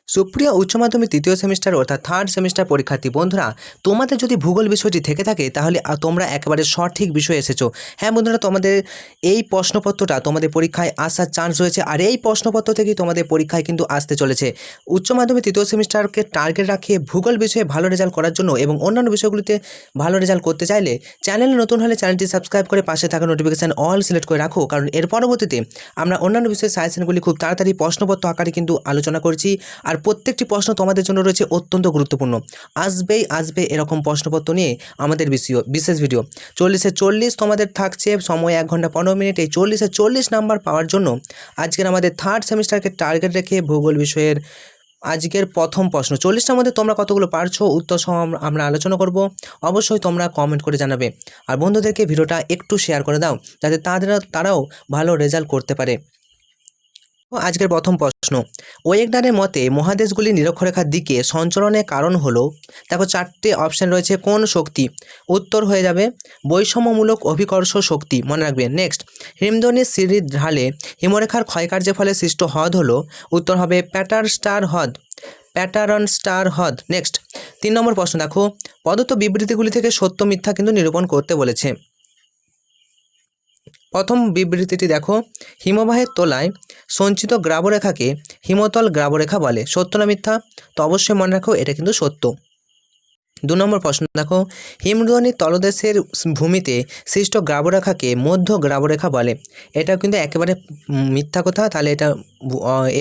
সুপ্রিয় উচ্চ মাধ্যমিক তৃতীয় সেমিস্টার অর্থাৎ থার্ড সেমিস্টার পরীক্ষার্থী বন্ধুরা, তোমাদের যদি ভূগোল বিষয়টি থেকে থাকে তাহলে তোমরা একেবারে সঠিক বিষয়ে এসেছো। হ্যাঁ বন্ধুরা, তোমাদের এই প্রশ্নপত্রটা তোমাদের পরীক্ষায় আসার চান্স রয়েছে, আর এই প্রশ্নপত্র থেকেই তোমাদের পরীক্ষায় কিন্তু আসতে চলেছে। উচ্চ মাধ্যমিক তৃতীয় সেমিস্টারকে টার্গেট রাখে ভূগোল বিষয়ে ভালো রেজাল্ট করার জন্য এবং অন্যান্য বিষয়গুলিতে ভালো রেজাল্ট করতে চাইলে চ্যানেলে নতুন হলে চ্যানেলটি সাবস্ক্রাইব করে পাশে থাকা নোটিফিকেশান অল সিলেক্ট করে রাখো, কারণ এর পরবর্তীতে আমরা অন্যান্য বিষয়ের সাজেশনগুলি খুব তাড়াতাড়ি প্রশ্নপত্র আকারে কিন্তু আলোচনা করছি। আর প্রত্যেকটি প্রশ্ন তোমাদের জন্য রয়েছে অত্যন্ত গুরুত্বপূর্ণ। আসবে এরকম প্রশ্নপত্র নিয়ে আমাদের বিশেষ ভিডিও 40-40 তোমাদের থাকছে সময় 1 ঘন্টা 15 মিনিট। এই 40-40 নাম্বার পাওয়ার জন্য আজকের আমাদের থার্ড সেমিস্টারকে টার্গেট রেখে ভূগোল বিষয়ের আজকের প্রথম প্রশ্ন 40টার মধ্যে তোমরা কতগুলো পারছো উত্তর সহ আমরা আলোচনা করব। অবশ্যই তোমরা কমেন্ট করে জানাবে, আর বন্ধুদেরকে ভিডিওটা একটু শেয়ার করে দাও যাতে তারাও ভালো রেজাল্ট করতে পারে। আজকের প্রথম প্রশ্ন, ওয়েগনারের মতে মহাদেশগুলি নিরক্ষরেখার দিকে সঞ্চরণের কারণ হলো, দেখো 4টে অপশান রয়েছে। কোন শক্তি? উত্তর হয়ে যাবে বৈষম্যমূলক অভিকর্ষ শক্তি, মনে রাখবে। নেক্সট, হিমদনির সিঁড়ির ঢালে হিমরেখার ক্ষয়কার্যের ফলে সৃষ্ট হ্রদ হলো, উত্তর হবে প্যাটারন স্টার হ্রদ। নেক্সট 3 নম্বর প্রশ্ন দেখো, প্রদত্ত বিবৃতিগুলি থেকে সত্য মিথ্যা কিন্তু নিরূপণ করতে বলেছে। প্রথম বিবৃতিটি দেখো, হিমবাহের তলায় সঞ্চিত গ্রাবরেখাকে হিমতল গ্রাবরেখা বলে, সত্য না মিথ্যা? তো অবশ্যই মনে রাখো এটা কিন্তু সত্য। 2 নম্বর প্রশ্ন দেখো, হিমদ্রোণীর তলদেশের ভূমিতে সৃষ্ট গ্রাবরেখাকে মধ্য গ্রাবরেখা বলে, এটা কিন্তু একেবারে মিথ্যা কথা, তাহলে এটা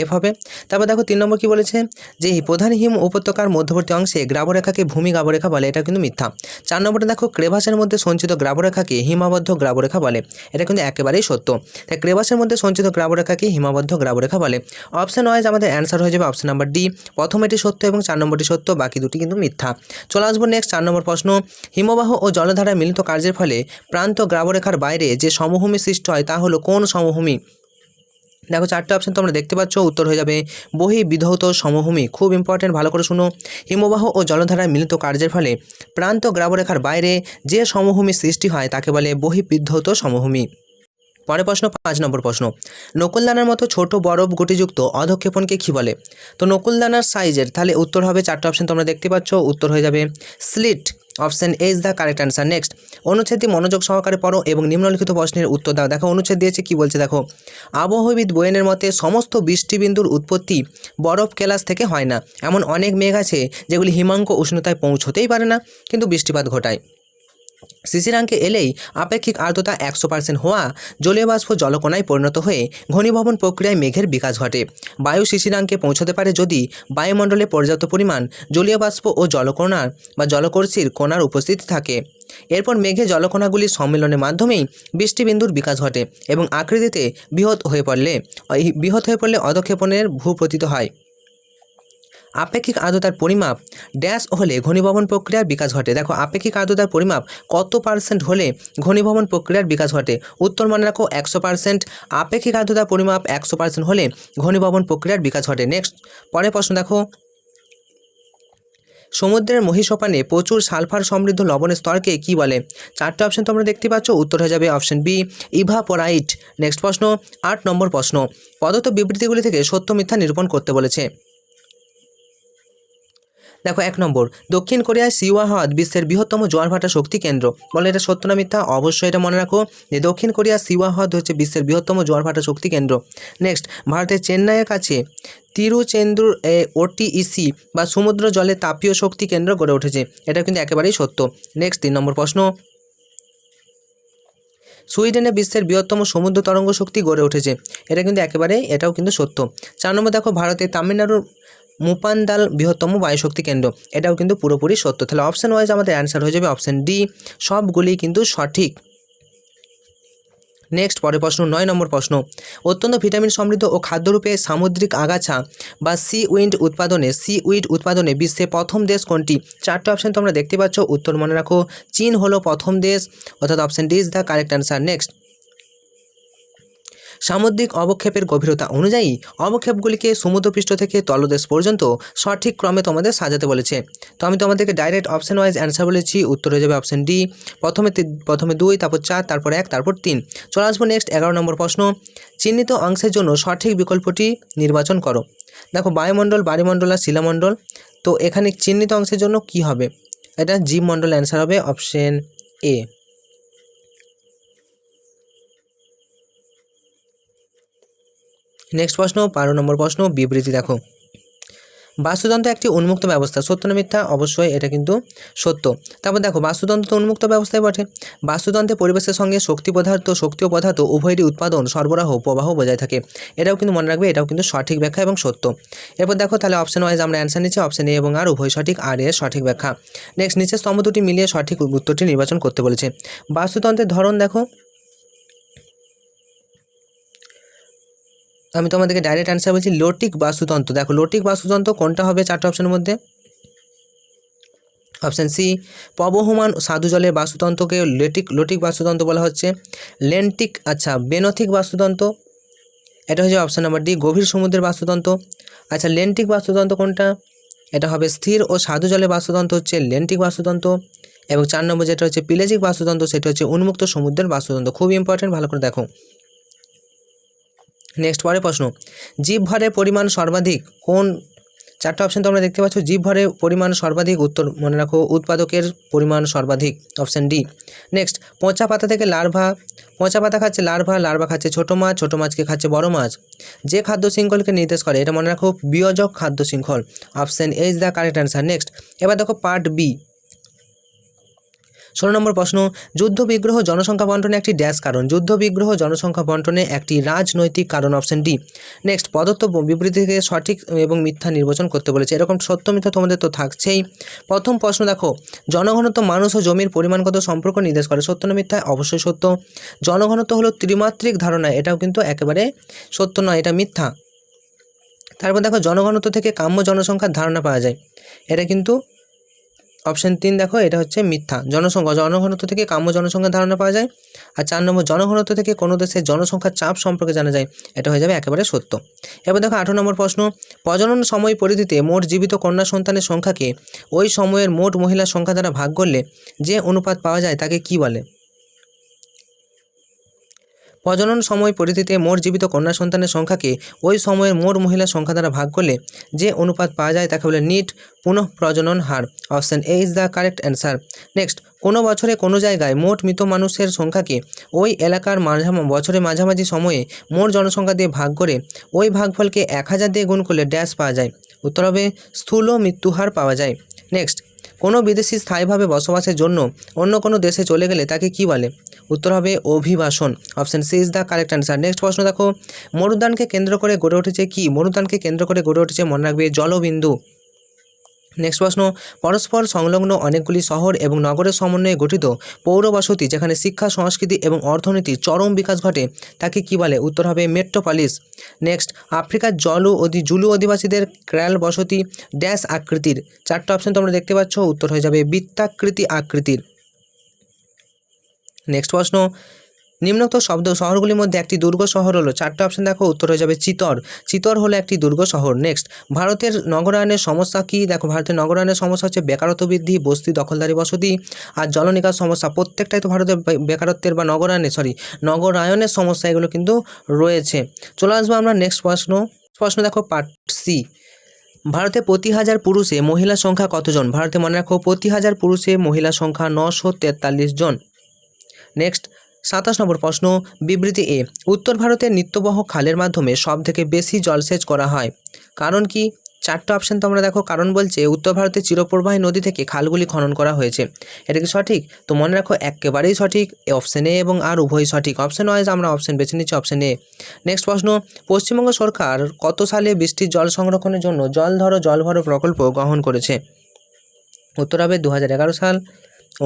এফ হবে। তারপর দেখো 3 নম্বর কি বলেছে, যে প্রধান হিম উপত্যকার মধ্যবর্তী অংশে গ্রাবরেখাকে ভূমি গ্রাবরেখা বলে, এটা কিন্তু মিথ্যা। 4 নম্বরটা দেখো, ক্রেভাসের মধ্যে সঞ্চিত গ্রাবরেখাকে হিমাবদ্ধ গ্রাবরেখা বলে, এটা কিন্তু একেবারেই সত্য। তাই ক্রেভাসের মধ্যে সঞ্চিত গ্রাবরেখাকে হিমাবদ্ধ গ্রাবরেখা বলে। অপশান ওয়াইজ আমাদের অ্যান্সার হয়ে যাবে অপশান নাম্বার ডি, প্রথম এটি সত্য এবং 4 নম্বরটি সত্য, বাকি দুটি কিন্তু মিথ্যা। চলে আসবো নেক্সট 4 নম্বর প্রশ্ন, হিমবাহ ও জলধারার মিলিত কার্যের ফলে প্রান্ত গ্রাবরেখার বাইরে যে সমভূমি সৃষ্টি হয় তা হলো কোন সমভূমি? দেখো 4টে অপশান তোমরা দেখতে পাচ্ছ, উত্তর হয়ে যাবে বহির্বিধৌত সমভূমি। খুব ইম্পর্টেন্ট, ভালো করে শুনো। হিমবাহ ও জলধারার মিলিত কার্যের ফলে প্রান্ত গ্রাবরেখার বাইরে যে সমভূমি সৃষ্টি হয় তাকে বলে বহির্বিধৌত সমভূমি। পরের প্রশ্ন 5 নম্বর প্রশ্ন, নকুলদানার মতো ছোট বরফ গুটিযুক্ত অধঃক্ষেপণকে কী বলে? তো নকুলদানার সাইজের, তাহলে উত্তর হবে 4টে অপশান তোমরা দেখতে পাচ্ছ, উত্তর হয়ে যাবে স্লিট। Option A is the correct answer. Next, অনুচ্ছেদটি মনোযোগ সহকারে পড়ো এবং নিম্নলিখিত প্রশ্নের উত্তর দাও। দেখো অনুচ্ছেদ দিয়েছে, কি বলছে দেখো, আবহবিদ বোয়েনের মতে সমস্ত বৃষ্টিবিন্দুর উৎপত্তি বরফ কেলাস থেকে হয় না। এমন অনেক মেঘ আছে যেগুলি হিমাঙ্ক উষ্ণতায় পৌঁছতেই পারে না কিন্তু বৃষ্টিপাত ঘটায়। শিশিরাঙ্কে এলেই আপেক্ষিক আর্দ্রতা 100% হওয়া জলীয় বাষ্প জলকণায় পরিণত হয়ে ঘনীভবন প্রক্রিয়ায় মেঘের বিকাশ ঘটে। বায়ু শিশিরাঙ্কে পৌঁছতে পারে যদি বায়ুমণ্ডলে পর্যাপ্ত পরিমাণ জলীয় বাষ্প ও জলকণার বা জলকর্ষীর কণার উপস্থিতি থাকে। এরপর মেঘে জলকণাগুলির সম্মিলনের মাধ্যমেই বৃষ্টিবিন্দুর বিকাশ ঘটে এবং আকৃতিতে বৃহৎ হয়ে পড়লে অধঃক্ষেপণের ভূপতিত হয়। আপেক্ষিক আর্দ্রতার পরিমাপ ড্যাশ হলে ঘনীভবন প্রক্রিয়ার বিকাশ ঘটে। দেখো আপেক্ষিক আর্দ্রতার পরিমাপ কত পার্সেন্ট হলে ঘনীভবন প্রক্রিয়ার বিকাশ ঘটে? উত্তর মনে রাখো 100%। আপেক্ষিক আর্দ্রতার পরিমাপ 100% হলে ঘনীভবন প্রক্রিয়ার বিকাশ ঘটে। নেক্সট, পরের প্রশ্ন দেখো, সমুদ্রের মহীসোপানে প্রচুর সালফার সমৃদ্ধ লবণের স্তরকে কি বলে? 4টে অপশন তোমরা দেখতে পাচ্ছ, উত্তর হয়ে যাবে অপশন বি, ইভাপোরাইট। নেক্সট প্রশ্ন 8 নম্বর প্রশ্ন, প্রদত্ত বিবৃতিগুলি থেকে সত্য মিথ্যা নিরূপণ করতে বলেছে। দেখো 1 নম্বর, দক্ষিণ কোরিয়ায় সিওয়া হ্রদ বিশ্বের বৃহত্তম জোয়ারভাটা শক্তি কেন্দ্র, বলে এটা সত্য না মিথ্যা? অবশ্যই এটা মনে রাখো যে দক্ষিণ কোরিয়ার সিওয়া হ্রদ হচ্ছে বিশ্বের বৃহত্তম জোয়ারভাটা শক্তি কেন্দ্র। নেক্সট, ভারতের চেন্নাইয়ের কাছে তিরুচেন্দুর ওটিইসি বা সমুদ্র জলে তাপীয় শক্তি কেন্দ্র গড়ে উঠেছে, এটা কিন্তু একেবারেই সত্য। নেক্সট 3 নম্বর প্রশ্ন, সুইডেনে বিশ্বের বৃহত্তম সমুদ্র তরঙ্গ শক্তি গড়ে উঠেছে, এটাও কিন্তু সত্য। 4 নম্বর দেখো, ভারতের তামিলনাড়ুর মুপান্দাল বৃহত্তম বায়ুশক্তি কেন্দ্র, এটাও কিন্তু পুরোপুরি সত্য। তাহলে অপশান ওয়াইজ আমাদের অ্যান্সার হয়ে যাবে অপশান ডি, সবগুলি কিন্তু সঠিক। নেক্সট, পরের প্রশ্ন 9 নম্বর প্রশ্ন, অত্যন্ত ভিটামিন সমৃদ্ধ ও খাদ্যরূপে সামুদ্রিক আগাছা বা সি উইড উৎপাদনে বিশ্বে প্রথম দেশ কোনটি? 4টে অপশান তোমরা দেখতে পাচ্ছ, উত্তর মনে রাখো চীন হলো প্রথম দেশ, অর্থাৎ option D is the correct answer. Next, সামুদ্রিক অবক্ষেপের গভীরতা অনুযায়ী অবক্ষেপগুলিকে সমুদ্রপৃষ্ঠ থেকে তলদেশ পর্যন্ত সঠিক ক্রমে তোমাদের সাজাতে বলেছে। তো আমি তোমাদেরকে ডাইরেক্ট অপশন ওয়াইজ অ্যান্সার বলেছি, উত্তর হয়ে যাবে অপশন ডি। প্রথমে 2, তারপর 4, তারপর 1, তারপর 3। চলে আসবো নেক্সট 11 নম্বর প্রশ্ন। চিহ্নিত অংশের জন্য সঠিক বিকল্পটি নির্বাচন করো। দেখো বায়ুমণ্ডল, বায়ুমণ্ডল আর শিলামণ্ডল। তো এখানে চিহ্নিত অংশের জন্য কি হবে? এটা জীবমণ্ডল অ্যান্সার হবে অপশন এ। নেক্সট প্রশ্ন 12 নম্বর প্রশ্ন, বিবৃতি দেখো। বাস্তুতন্ত্র একটি উন্মুক্ত ব্যবস্থা, সত্য না মিথ্যা? অবশ্যই এটা কিন্তু সত্য। তারপর দেখো বাস্তুতন্ত্র তো উন্মুক্ত ব্যবস্থায় বটে। বাস্তুতন্ত্রে পরিবেশের সঙ্গে শক্তি ও পদার্থ উভয়েরই উৎপাদন, সরবরাহ, প্রবাহ বজায় থাকে। এটাও কিন্তু মনে রাখবে, এটাও কিন্তু সঠিক ব্যাখ্যা এবং সত্য। এরপর দেখো তাহলে অপশন ওয়াইজ আমরা অ্যান্সার নিচ্ছি, অপশন এ এবং আর উভয় সঠিক, আর এর সঠিক ব্যাখ্যা। নেক্সট নিচের স্তম্ভ দুটি মিলিয়ে সঠিক উত্তরটি নির্বাচন করতে বলেছে। বাস্তুতন্ত্রের ধরন দেখো, আমি তোমাদেরকে ডাইরেক্ট অ্যান্সার বলছি লোটিক বাস্তুতন্ত্র। দেখো লোটিক বাস্তুতন্ত্র কোনটা হবে 4টা অপশনের মধ্যে? অপশান সি, প্রবহমান সাধু জলের বাস্তুতন্ত্রকে লোটিক বাস্তুতন্ত্র বলা হচ্ছে। বেনথিক বাস্তুতন্ত্র, এটা হচ্ছে অপশান নাম্বার ডি, গভীর সমুদ্রের বাস্তুতন্ত্র। আচ্ছা লেন্টিক বাস্তুতন্ত্র কোনটা? এটা হবে স্থির ও সাধু জলের বাস্তুতন্ত্র হচ্ছে লেন্টিক বাস্তুতন্ত্র। এবং 4 নম্বর যেটা হচ্ছে পিলেজিক বাস্তুতন্ত্র, সেটা হচ্ছে উন্মুক্ত সমুদ্রের বাস্তুতন্ত্র। খুব ইম্পর্টেন্ট, ভালো করে দেখো। নেক্সট পরের প্রশ্ন, জীবভরের পরিমাণ সর্বাধিক কোন? 4টা অপশন তোমরা দেখতে পাচ্ছ। জীবভরের পরিমাণ সর্বাধিক, উত্তর মনে রাখো উৎপাদকের পরিমাণ সর্বাধিক, অপশন ডি। নেক্সট, পচা পাতা থেকে লার্ভা, পচা পাতা খাচ্ছে লার্ভা, লার্ভা খাচ্ছে ছোটো মাছ, ছোটো মাছকে খাচ্ছে বড় মাছ। যে খাদ্য শৃঙ্খলকে নির্দেশ করে, এটা মনে রাখো বিয়োজক খাদ্য শৃঙ্খল, option A is the correct answer. Next এবার দেখো পার্ট বি, 16 নম্বর প্রশ্ন, যুদ্ধ বিগ্রহ জনসংখ্যা বন্টনে একটি ড্যাশ কারণ। যুদ্ধ বিগ্রহ জনসংখ্যা বন্টনে একটি রাজনৈতিক কারণ, অপশন ডি। নেক্সট, প্রদত্ত বিবৃতি থেকে সঠিক এবং মিথ্যা নির্বাচন করতে বলেছে। এরকম সত্য মিথ্যা তোমাদের তো থাকছেই। প্রথম প্রশ্ন দেখো, জনঘনত্ব মানুষ ও জমির পরিমাণগত সম্পর্ক নির্দেশ করে, সত্য না মিথ্যা? অবশ্যই সত্য। জনঘনত্ব হলো ত্রিমাত্রিক ধারণা, এটাও কিন্তু একেবারে সত্য নয়, এটা মিথ্যা। তারপর দেখো জনঘনত্ব থেকে কাম্য জনসংখ্যার ধারণা পাওয়া যায়, এটা কিন্তু অপশন 3 দেখো, এটা হচ্ছে মিথ্যা। জনঘনত্ব থেকে কাম্য জনসংখ্যার ধারণা পাওয়া যায়। আর 4 নম্বর, জনঘনত্ব থেকে কোনো দেশের জনসংখ্যার চাপ সম্পর্কে জানা যায়, এটা হয়ে যাবে একেবারে সত্য। এবার দেখো 18 নম্বর প্রশ্ন, প্রজনন সময় পরিধিতে মোট জীবিত কন্যা সন্তানের সংখ্যাকে ওই সময়ের মোট মহিলার সংখ্যা দ্বারা ভাগ করলে যে অনুপাত পাওয়া যায় তাকে কি বলে? প্রজনন সময় পরিধিতে মোট জীবিত কন্যা সন্তানের সংখ্যাকে ওই সময়ের মোট মহিলার সংখ্যা দ্বারা ভাগ করলে যে অনুপাত পাওয়া যায় তাকে বলে নিট পুনঃপ্রজনন হার, option A is the correct answer. Next, কোনো বছরে কোনো জায়গায় মোট মৃত মানুষের সংখ্যাকে ওই এলাকার বছরের মাঝামাঝি সময়ে মোট জনসংখ্যা দিয়ে ভাগ করে ওই ভাগফলকে 1000 দিয়ে গুণ করলে ড্যাশ পাওয়া যায়, উত্তর হবে স্থূল মৃত্যুহার পাওয়া যায়। নেক্সট, কোনো বিদেশি স্থায়ীভাবে বসবাসের জন্য অন্য কোনো দেশে চলে গেলে তাকে কি বলে? উত্তর হবে অভিবাসন, option C is the correct answer. Next প্রশ্ন দেখো, মরুদ্যানকে কেন্দ্র করে গড়ে উঠেছে কি? মরুদ্যানকে কেন্দ্র করে গড়ে উঠেছে, মনে রাখবে, জলবিন্দু। নেক্সট প্রশ্ন, পরস্পর সংলগ্ন অনেকগুলি শহর এবং নগরের সমন্বয়ে গঠিত পৌরবসতি যেখানে শিক্ষা, সংস্কৃতি এবং অর্থনীতির চরম বিকাশ ঘটে তাকে কি বলে? উত্তর হবে মেট্রোপলিস। নেক্সট, আফ্রিকার জুলু অধিবাসীদের ক্র্যাল বসতি ড্যাশ আকৃতির। 4টা অপশন তোমরা দেখতে পাচ্ছ, উত্তর হয়ে যাবে বৃত্তাকৃতি আকৃতির। নেক্সট প্রশ্ন, নিম্নোক্ত শহরগুলির মধ্যে একটি দুর্গ শহর হলো, 4টা অপশন দেখো, উত্তর হয়ে যাবে চিতর। চিতর হলো একটি দুর্গ শহর। নেক্সট, ভারতের নগরায়নের সমস্যা কি? দেখো ভারতের নগরায়নের সমস্যা হচ্ছে বেকারত্ব বৃদ্ধি, বস্তি দখলদারি বসতি আর জলনিকাশ সমস্যা। প্রত্যেকটাই তো ভারতের বেকারত্বের বা নগরায়নের সমস্যা, এগুলো কিন্তু রয়েছে। চলে আসবো আমরা নেক্সট প্রশ্ন দেখো পার্ট সি, ভারতে প্রতি 1000 পুরুষে মহিলার সংখ্যা কতজন? ভারতে মনে রাখো প্রতি 1000 পুরুষে মহিলার সংখ্যা 943 জন। নেক্সট 27 নম্বর প্রশ্ন, বিবৃতি এ, উত্তর ভারতের নিত্যবহ খালের মাধ্যমে সবথেকে বেশি জলসেচ করা হয়, কারণ কি? 4টা অপশন তোমরা দেখো, কারণ বলছে উত্তর ভারতের চিরপ্রবাহী নদী থেকে খালগুলি খনন করা হয়েছে, এটা কি সঠিক? তো মনে রাখো একেবারেই সঠিক, অপশন এ এবং আর উভয়ই সঠিক। অপশন ওয়াইজ আমরা অপশন বেছে নিচ্ছি, অপশন এ। নেক্সট প্রশ্ন, পশ্চিমবঙ্গ সরকার কত সালে বৃষ্টির জল সংরক্ষণের জন্য জল ভরো প্রকল্প গ্রহণ করেছে? উত্তর হবে 2011 সাল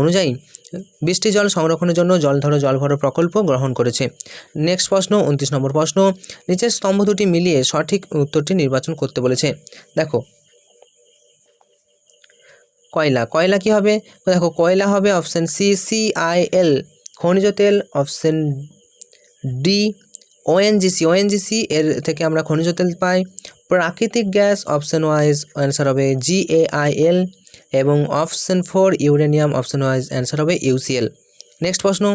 অনুযায়ী বৃষ্টি জল সংরক্ষণের জন্য জল ভরো প্রকল্প গ্রহণ করেছে। নেক্সট প্রশ্ন 29 নম্বর প্রশ্ন, নিচের স্তম্ভ দুটি মিলিয়ে সঠিক উত্তরটি নির্বাচন করতে বলেছে। দেখো কয়লা কি হবে? দেখো কয়লা হবে অপশন সি CIL, খনিজ তেল অপশন ডি ওএনজিসি এর থেকে আমরা খনিজ তেল পাই। প্রাকৃতিক গ্যাস অপশন ওয়াইজ অ্যান্সার হবে GAIL এবং option 4 uranium option wise answer হবে UCL। নেক্সট প্রশ্ন,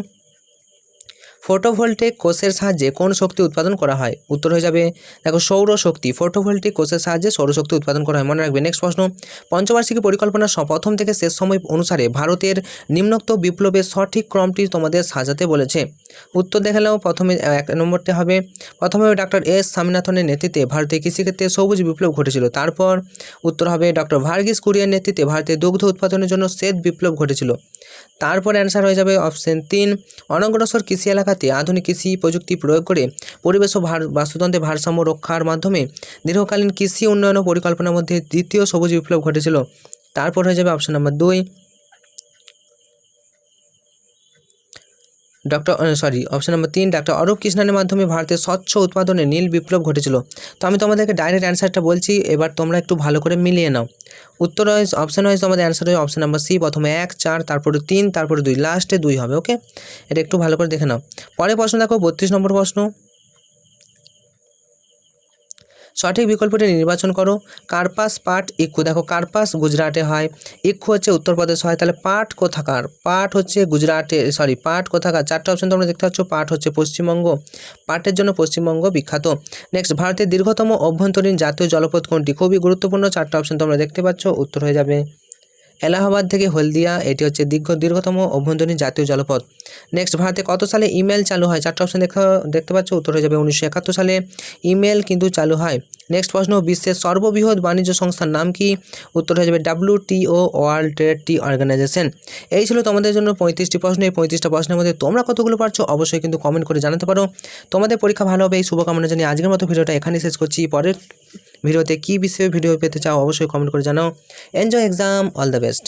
ফটোভোল্টেক কোষের সাহায্যে কোন শক্তি উৎপাদন করা হয়? উত্তর হয়ে যাবে দেখো সৌরশক্তি। ফটোভোল্টেক কোষের সাহায্যে সৌরশক্তি উৎপাদন করা হয়, মনে রাখবে। নেক্সট প্রশ্ন, পঞ্চবার্ষিকী পরিকল্পনার প্রথম থেকে শেষ সময় অনুসারে ভারতের নিম্নোক্ত বিপ্লবের সঠিক ক্রমটি তোমাদের সাজাতে বলেছে। উত্তর দেখে নাও। প্রথমে 1 নম্বরতে হবে, প্রথমে ডক্টর এস স্বামীনাথনের নেতৃত্বে ভারতের কৃষিক্ষেত্রে সবুজ বিপ্লব ঘটেছিল। তারপর উত্তর হবে ডক্টর ভার্গিস কুরিয়ার নেতৃত্বে ভারতের দুগ্ধ উৎপাদনের জন্য শ্বেত বিপ্লব ঘটেছিল। তারপর অ্যান্সার হয়ে যাবে অপশন 3, অনগ্রসর কৃষি এলাকাতে আধুনিক কৃষি প্রযুক্তি প্রয়োগ করে পরিবেশ ও বাস্তুতন্ত্রের ভারসাম্য রক্ষার মাধ্যমে দীর্ঘকালীন কৃষি উন্নয়ন ও পরিকল্পনার মধ্যে দ্বিতীয় সবুজ বিপ্লব ঘটেছিল। তারপর হয়ে যাবে option number 2, option number 3, doctor Arup কৃষ্ণনের মাধ্যমে ভারতের স্বচ্ছ উৎপাদনে নীল বিপ্লব ঘটেছিল। তো আমি তোমাদেরকে ডাইরেক্ট অ্যান্সারটা বলছি, এবার তোমরা একটু ভালো করে মিলিয়ে নাও। উত্তর ওয়াইজ অপশন ওয়াইজ আমাদের অ্যান্সার হয় অপশন নাম্বার সি, প্রথমে 1, 4, তারপরে 3, তারপরে 2, লাস্টে 2 হবে। ওকে, এটা একটু ভালো করে দেখে নাও। পরের প্রশ্ন দেখো, 32 নম্বর প্রশ্ন, সঠিক বিকল্পটি নির্বাচন করো। কার্পাস, পাট, ইক্ষু। দেখো কার্পাস গুজরাটে হয়, ইক্ষু হচ্ছে উত্তরপ্রদেশ হয়, তাহলে পাট কোথাকার? পাট হচ্ছে গুজরাটে, পাট কোথাকার? 4টা অপশন তোমরা দেখতে পাচ্ছ। পাট হচ্ছে পশ্চিমবঙ্গ, পাটের জন্য পশ্চিমবঙ্গ বিখ্যাত। নেক্সট, ভারতের দীর্ঘতম অভ্যন্তরীণ জাতীয় জলপথ কোনটি? খুবই গুরুত্বপূর্ণ, 4টা অপশন তোমরা দেখতে পাচ্ছ। উত্তর হয়ে যাবে এলাহাবাদ থেকে হলদিয়া, এটি হচ্ছে দীর্ঘতম অভ্যন্তরীণ জাতীয় জলপথ। নেক্সট, ভারতে কত সালে ইমেল চালু হয়? 4টা অপশন দেখতে পাচ্ছ। উত্তর হয়ে যাবে 1971 সালে ইমেল কিন্তু চালু হয়। নেক্সট প্রশ্ন, বিশ্বের সর্ববৃহৎ বাণিজ্য সংস্থার নাম কি? উত্তর হয়ে যাবে WTO, ওয়ার্ল্ড ট্রেড অর্গানাইজেশন। এই ছিল তোমাদের জন্য 35টি প্রশ্ন। এই 35টা প্রশ্নের মধ্যে তোমরা কতগুলো পারছো অবশ্যই কিন্তু কমেন্ট করে জানাতে পারো। তোমাদের পরীক্ষা ভালো হবে এই শুভকামনা জানিয়ে আজকের মতো ভিডিওটা এখানেই শেষ করছি। পরের ভিডিওতে কী বিষয়ে ভিডিও পেতে চাও অবশ্যই কমেন্ট করে জানাও। Enjoy exam, all the best.